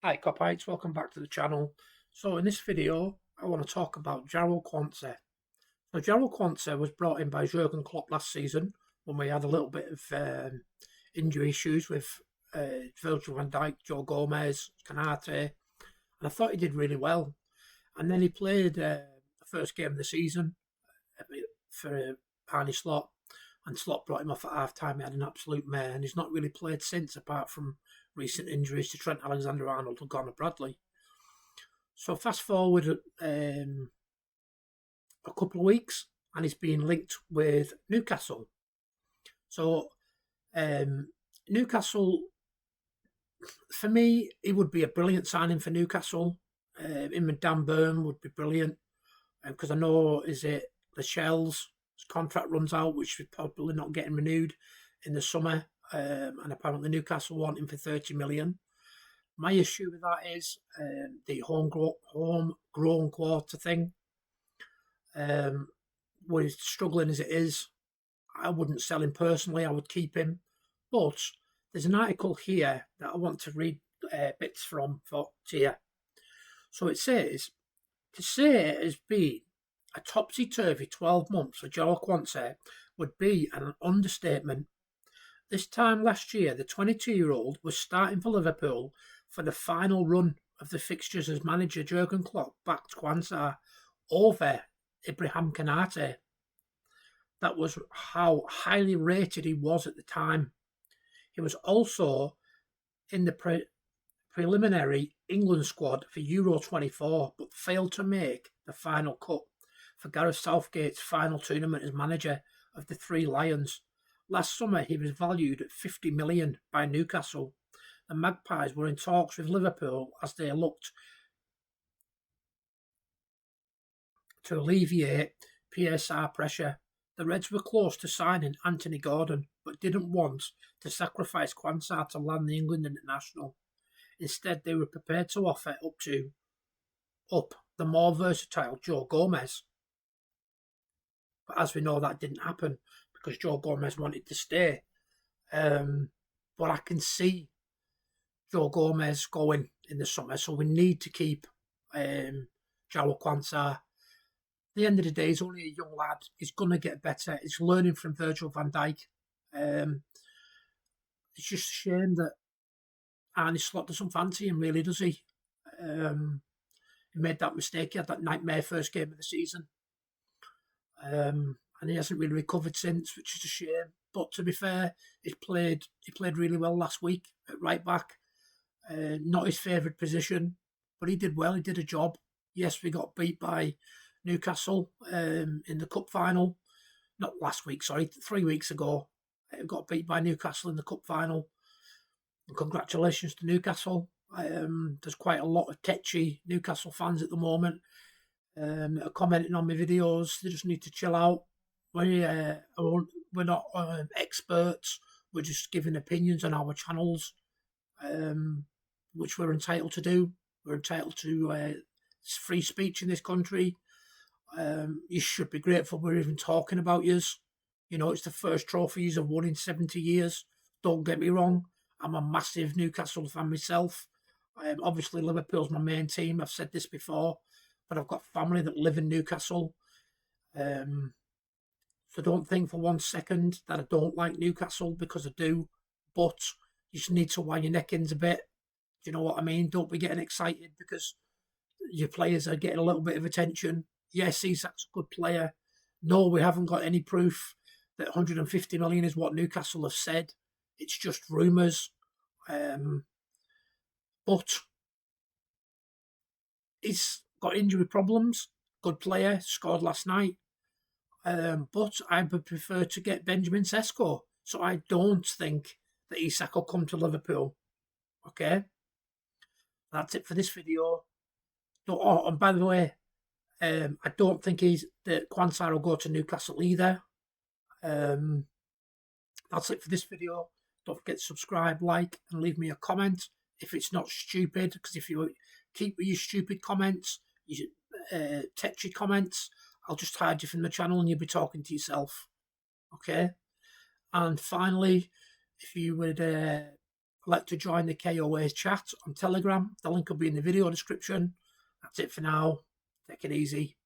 Hi Copites, welcome back to the channel. So in this video I want to talk about Jarrell Quansah. So Jarrell Quansah was brought in by Jurgen Klopp last season when we had a little bit of injury issues with Virgil van Dijk, Joe Gomez, Canate, and I thought he did really well. And then he played the first game of the season for Arne Slot, and Slot brought him off at half time. He had an absolute mare, and he's not really played since, apart from recent injuries to Trent Alexander-Arnold and Connor Bradley. So fast forward a couple of weeks, and he's been linked with Newcastle. So Newcastle, for me, he would be a brilliant signing for Newcastle. Him and Dan Burn would be brilliant, because I know the Shell's contract runs out, which is probably not getting renewed in the summer, and apparently Newcastle want him for 30 million. My issue with that is the homegrown quarter thing. We're struggling as it is. I wouldn't sell him personally. I would keep him. But there's an article here that I want to read bits from for to you. So it says, to say it has been a topsy-turvy 12 months for Jarrell Quansah would be an understatement. This time last year, the 22-year-old was starting for Liverpool for the final run of the fixtures as manager Jurgen Klopp backed Quansah over Ibrahim Kanate. That was how highly rated he was at the time. He was also in the preliminary England squad for Euro 24, but failed to make the final cut for Gareth Southgate's final tournament as manager of the Three Lions. Last summer, he was valued at 50 million by Newcastle. The Magpies were in talks with Liverpool as they looked to alleviate PSR pressure. The Reds were close to signing Anthony Gordon, but didn't want to sacrifice Quansah to land the England international. Instead, they were prepared to offer up the more versatile Joe Gomez. But as we know, that didn't happen because Joe Gomez wanted to stay. But I can see Joe Gomez going in the summer, so we need to keep Jarrell Quansah. At the end of the day, he's only a young lad. He's going to get better. He's learning from Virgil van Dijk. It's just a shame that Arne Slot doesn't fancy him, really, does he? He made that mistake. He had that nightmare first game of the season. And he hasn't really recovered since, which is a shame. But to be fair, he played really well last week at right back. Not his favourite position, but he did well. He did a job. Yes, we got beat by Newcastle in the cup final. Not last week, sorry, 3 weeks ago. Got beat by Newcastle in the cup final. And congratulations to Newcastle. There's quite a lot of tetchy Newcastle fans at the moment that are commenting on my videos. They just need to chill out. We're not experts. We're just giving opinions on our channels, which we're entitled to do. We're entitled to free speech in this country. You should be grateful we're even talking about yous. You know, it's the first trophy yous have won in 70 years. Don't get me wrong. I'm a massive Newcastle fan myself. Obviously, Liverpool's my main team. I've said this before, but I've got family that live in Newcastle. So don't think for 1 second that I don't like Newcastle, because I do. But you just need to wind your neck in a bit. Do you know what I mean? Don't be getting excited because your players are getting a little bit of attention. Yes, Isak's a good player. No, we haven't got any proof that 150 million is what Newcastle have said. It's just rumours. But he's got injury problems. Good player, scored last night. But I would prefer to get Benjamin Sesko. So I don't think that Isak will come to Liverpool. Okay? That's it for this video. And by the way, I don't think that Quansah will go to Newcastle either. That's it for this video. Don't forget to subscribe, like, and leave me a comment if it's not stupid. Because if you keep with your stupid comments, your tetchy comments, I'll just hide you from the channel and you'll be talking to yourself. Okay? And finally, if you would like to join the KOA chat on Telegram, the link will be in the video description. That's it for now. Take it easy.